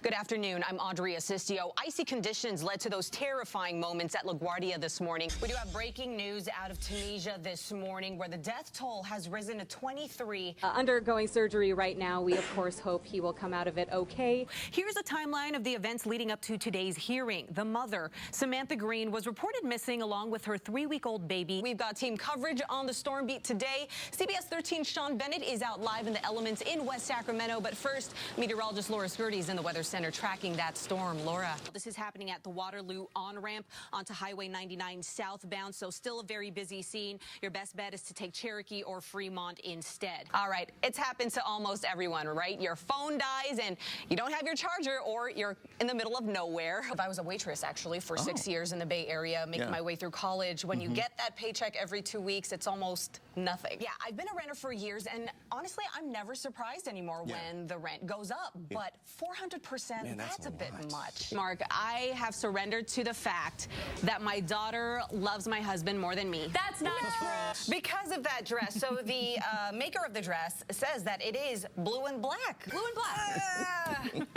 Good afternoon. I'm Audrey Asistio. Icy conditions led to those terrifying moments at LaGuardia this morning. We do have breaking news out of Tunisia this morning where the death toll has risen to 23. Undergoing surgery right now. We, of course, hope he will come out of it okay. Here's a timeline of the events leading up to today's hearing. The mother, Samantha Green, was reported missing along with her 3-week-old baby. We've got team coverage on the storm beat today. CBS 13's Sean Bennett is out live in the elements in West Sacramento. But first, meteorologist Laura Skirty is in the Weather Center tracking that storm. Laura. This is happening at the Waterloo on-ramp onto Highway 99 southbound, so still a very busy scene. Your best bet is to take Cherokee or Fremont instead. All right, it's happened to almost everyone, right? Your phone dies and you don't have your charger, or you're in the middle of nowhere. I was a waitress, actually, for 6 years in the Bay Area, making my way through college. When you get that paycheck every 2 weeks, it's almost nothing. Yeah, I've been a renter for years, and honestly, I'm never surprised anymore when the rent goes up. But 400%, that's a bit much. Mark, I have surrendered to the fact that my daughter loves my husband more than me. That's not true. Because of that dress. So the maker of the dress says that it is blue and black. Blue and black.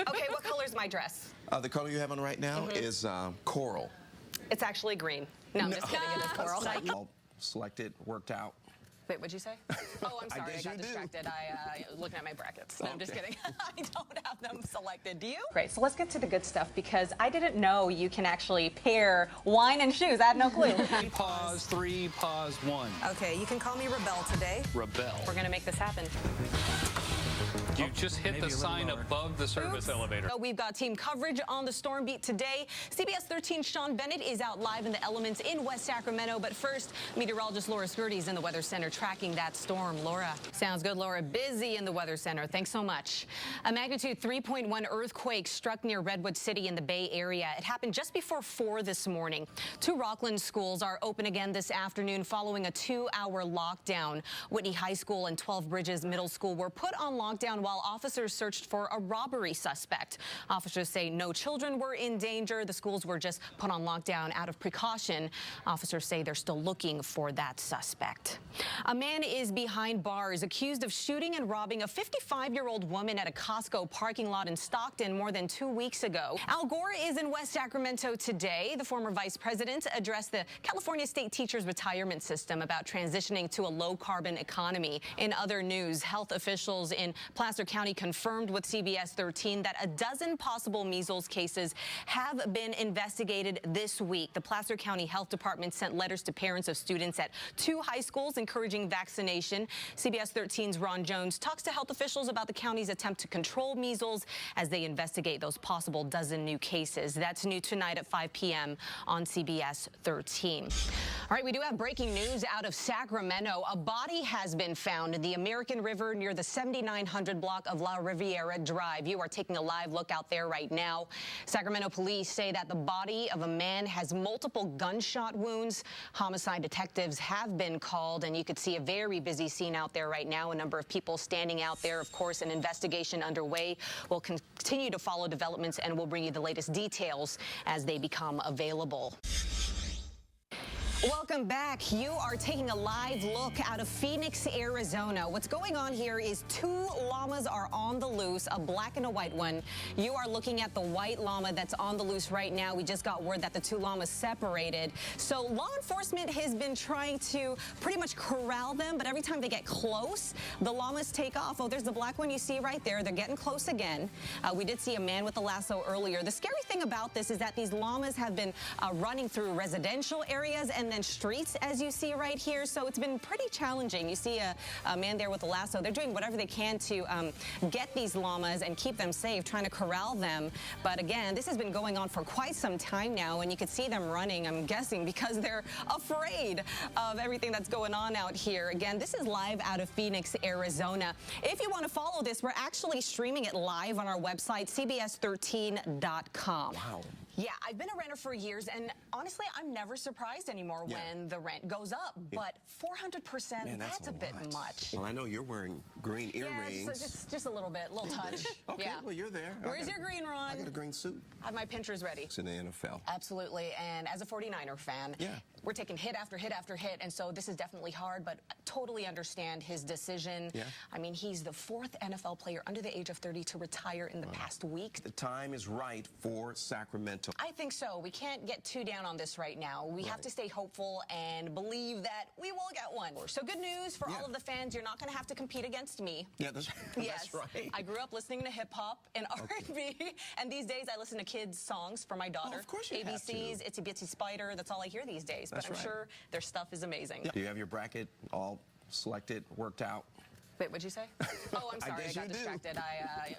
Okay, what color is my dress? The color you have on right now is coral. It's actually green. No, I'm just kidding. It is coral. All selected, worked out. Wait, what'd you say? Oh, I'm sorry. I got distracted. I looking at my brackets. No, I'm just kidding. I don't have them selected. Do you? Great. So let's get to the good stuff, because I didn't know you can actually pair wine and shoes. I had no clue. 3 pause, 3 pause, 1. Okay, you can call me Rebel today. Rebel. We're going to make this happen. You just hit the sign above the service elevator. We've got team coverage on the storm beat today. CBS 13's Sean Bennett is out live in the elements in West Sacramento. But first, meteorologist Laura Skirty is in the Weather Center tracking that storm. Laura. Sounds good, Laura. Busy in the Weather Center. Thanks so much. A magnitude 3.1 earthquake struck near Redwood City in the Bay Area. It happened just before 4 this morning. 2 Rockland schools are open again this afternoon following a 2-hour lockdown. Whitney High School and 12 Bridges Middle School were put on lockdown while officers searched for a robbery suspect. Officers say no children were in danger. The schools were just put on lockdown out of precaution. Officers say they're still looking for that suspect. A man is behind bars accused of shooting and robbing a 55-year-old woman at a Costco parking lot in Stockton more than 2 weeks ago. Al Gore is in West Sacramento today. The former vice president addressed the California State Teachers Retirement System about transitioning to a low-carbon economy. In other news, health officials in Placer County confirmed with CBS 13 that a dozen possible measles cases have been investigated this week. The Placer County Health Department sent letters to parents of students at 2 high schools encouraging vaccination. CBS 13's Ron Jones talks to health officials about the county's attempt to control measles as they investigate those possible dozen new cases. That's new tonight at 5 p.m. on CBS 13. All right, we do have breaking news out of Sacramento. A body has been found in the American River near the 7900 block of La Riviera Drive. You are taking a live look out there right now. Sacramento police say that the body of a man has multiple gunshot wounds. Homicide detectives have been called, and you could see a very busy scene out there right now. A number of people standing out there. Of course, an investigation underway. We'll continue to follow developments, and we'll bring you the latest details as they become available. Welcome back. You are taking a live look out of Phoenix, Arizona. What's going on here is 2 llamas are on the loose, a black and a white one. You are looking at the white llama that's on the loose right now. We just got word that the 2 llamas separated. So law enforcement has been trying to pretty much corral them, but every time they get close, the llamas take off. Oh, there's the black one you see right there. They're getting close again. We did see a man with a lasso earlier. The scary thing about this is that these llamas have been running through residential areas and then streets, as you see right here. So it's been pretty challenging. You see a man there with a lasso. They're doing whatever they can to get these llamas and keep them safe, trying to corral them. But again, this has been going on for quite some time now, and you can see them running, I'm guessing, because they're afraid of everything that's going on out here. Again, this is live out of Phoenix, Arizona. If you want to follow this, we're actually streaming it live on our website, cbs13.com. Wow. Yeah, I've been a renter for years, and honestly, I'm never surprised anymore when the rent goes up. But 400%, Man, that's a bit much. Well, I know you're wearing green earrings. Yeah, just a little bit, a little touch. Okay, yeah. well, you're there. Where's your green, Ron? I got a green suit. I have my Pinterest ready. It's in the NFL. Absolutely, and as a 49er fan, we're taking hit after hit after hit, and so this is definitely hard, but I totally understand his decision. Yeah. I mean, he's the 4th NFL player under the age of 30 to retire in the past week. The time is right for Sacramento. I think so. We can't get too down on this right now. We have to stay hopeful and believe that we will get one. So good news for all of the fans. You're not going to have to compete against me. Yeah, that's right. I grew up listening to hip-hop and R&B, and these days I listen to kids' songs for my daughter. Oh, of course you have ABC's, to. Itsy Bitsy Spider. That's all I hear these days. But I'm sure their stuff is amazing. Do you have your bracket all selected, worked out? Wait, what'd you say? Oh, I'm sorry, I got guess you do. distracted.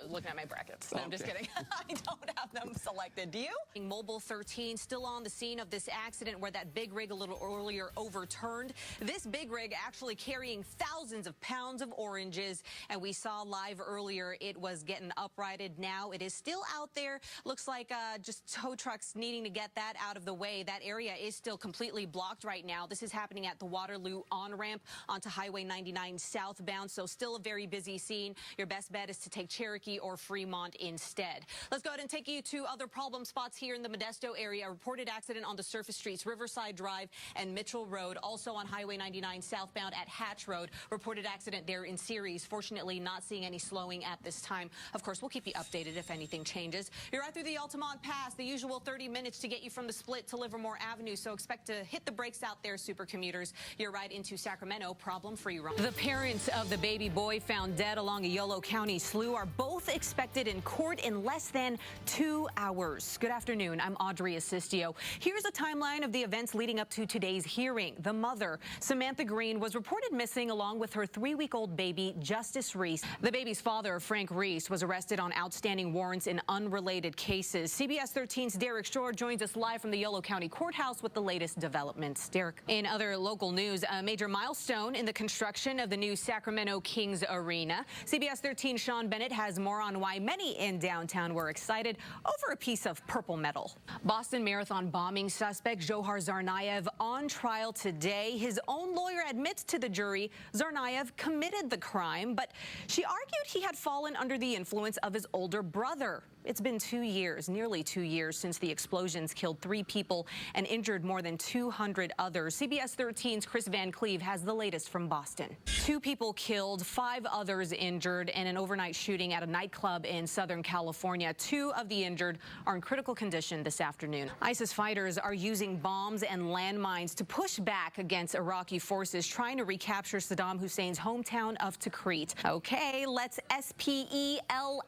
Looking at my brackets. No, I'm just kidding. I don't have them selected. Do you? Mobile 13 still on the scene of this accident where that big rig a little earlier overturned. This big rig actually carrying thousands of pounds of oranges, and we saw live earlier it was getting uprighted. Now it is still out there. Looks like just tow trucks needing to get that out of the way. That area is still completely blocked right now. This is happening at the Waterloo on-ramp onto Highway 99 southbound, so still a very busy scene. Your best bet is to take Cherokee or Fremont instead. Let's go ahead and take you to other problem spots here in the Modesto area. A reported accident on the surface streets, Riverside Drive and Mitchell Road. Also on Highway 99 southbound at Hatch Road. Reported accident there in series. Fortunately, not seeing any slowing at this time. Of course, we'll keep you updated if anything changes. You're right through the Altamont Pass, the usual 30 minutes to get you from the Split to Livermore Avenue. So expect to hit the brakes out there, super commuters. You're right into Sacramento, problem-free. The parents of the baby boy found dead along a Yolo County slough are both expected in court in less than 2 hours. Good afternoon. I'm Audrey Asistio. Here's a timeline of the events leading up to today's hearing. The mother, Samantha Green, was reported missing along with her 3-week-old baby, Justice Reese. The baby's father, Frank Reese, was arrested on outstanding warrants in unrelated cases. CBS 13's Derek Shore joins us live from the Yolo County Courthouse with the latest developments. Derek. In other local news, a major milestone in the construction of the new Sacramento Kings Arena. CBS 13's Sean Bennett has more on why many in downtown were excited over a piece of purple metal. Boston Marathon bombing suspect Johar Tsarnaev on trial today. His own lawyer admits to the jury Tsarnaev committed the crime, but she argued he had fallen under the influence of his older brother. It's been 2 years, nearly 2 years, since the explosions killed 3 people and injured more than 200 others. CBS 13's Chris Van Cleve has the latest from Boston. 2 people killed, 5 others injured in an overnight shooting at a nightclub in Southern California. 2 of the injured are in critical condition this afternoon. ISIS fighters are using bombs and landmines to push back against Iraqi forces trying to recapture Saddam Hussein's hometown of Tikrit. Okay, let's SPELL.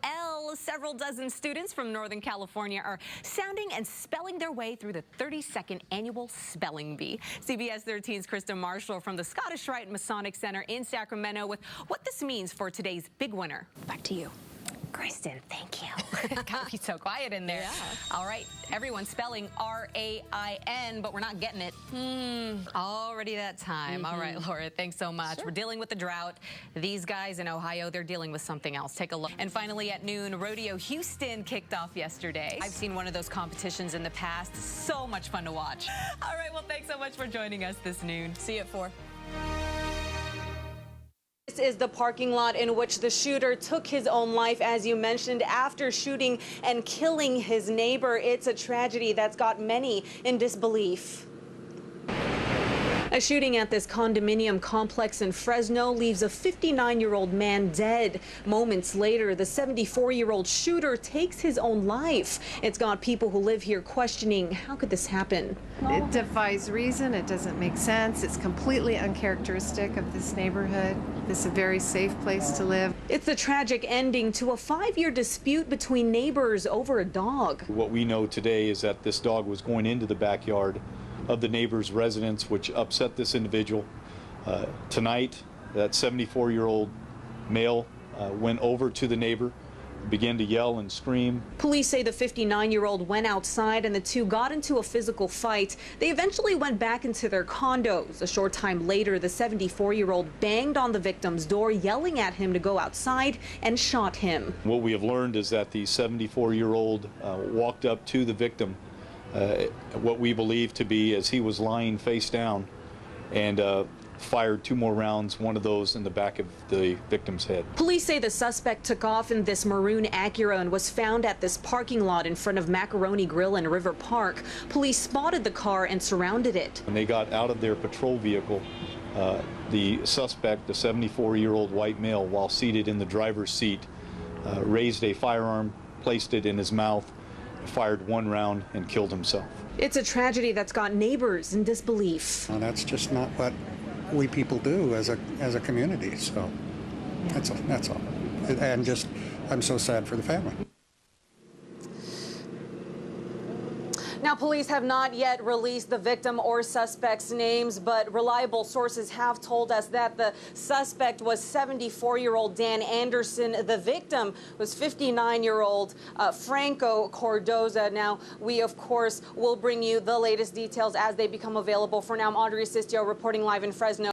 Several dozen students from Northern California are sounding and spelling their way through the 32nd annual Spelling Bee. CBS 13's Krista Marshall from the Scottish Rite Masonic Center in Sacramento with what this means for today's big winner. Back to you. Kristen, thank you. Gotta be so quiet in there. Yeah. All right, everyone's spelling R-A-I-N, but we're not getting it. Already that time. All right, Laura, thanks so much. Sure. We're dealing with the drought. These guys in Ohio, they're dealing with something else. Take a look. And finally at noon, Rodeo Houston kicked off yesterday. I've seen one of those competitions in the past. So much fun to watch. All right, well, thanks so much for joining us this noon. See you at 4. This is the parking lot in which the shooter took his own life, as you mentioned, after shooting and killing his neighbor. It's a tragedy that's got many in disbelief. A shooting at this condominium complex in Fresno leaves a 59-year-old man dead. Moments later, the 74-year-old shooter takes his own life. It's got people who live here questioning, how could this happen? It defies reason. It doesn't make sense. It's completely uncharacteristic of this neighborhood. This is a very safe place to live. It's the tragic ending to a 5-year dispute between neighbors over a dog. What we know today is that this dog was going into the backyard of the neighbor's residence, which upset this individual. Tonight, that 74-year-old male went over to the neighbor, began to yell and scream. Police say the 59-year-old went outside and the two got into a physical fight. They eventually went back into their condos. A short time later, the 74-year-old banged on the victim's door, yelling at him to go outside, and shot him. What we have learned is that the 74-year-old walked up to the victim what we believe to be as he was lying face down, and fired 2 more rounds, one of those in the back of the victim's head. Police say the suspect took off in this maroon Acura and was found at this parking lot in front of Macaroni Grill in River Park. Police spotted the car and surrounded it. When they got out of their patrol vehicle, the suspect, the 74-year-old white male, while seated in the driver's seat, raised a firearm, placed it in his mouth, fired 1 round, and killed himself. It's a tragedy that's got neighbors in disbelief. Well, that's just not what we people do as a community. So that's all. And just, I'm so sad for the family. Now, police have not yet released the victim or suspect's names, but reliable sources have told us that the suspect was 74-year-old Dan Anderson. The victim was 59-year-old Franco Cordoza. Now, we, of course, will bring you the latest details as they become available. For now, I'm Audrey Asistio reporting live in Fresno.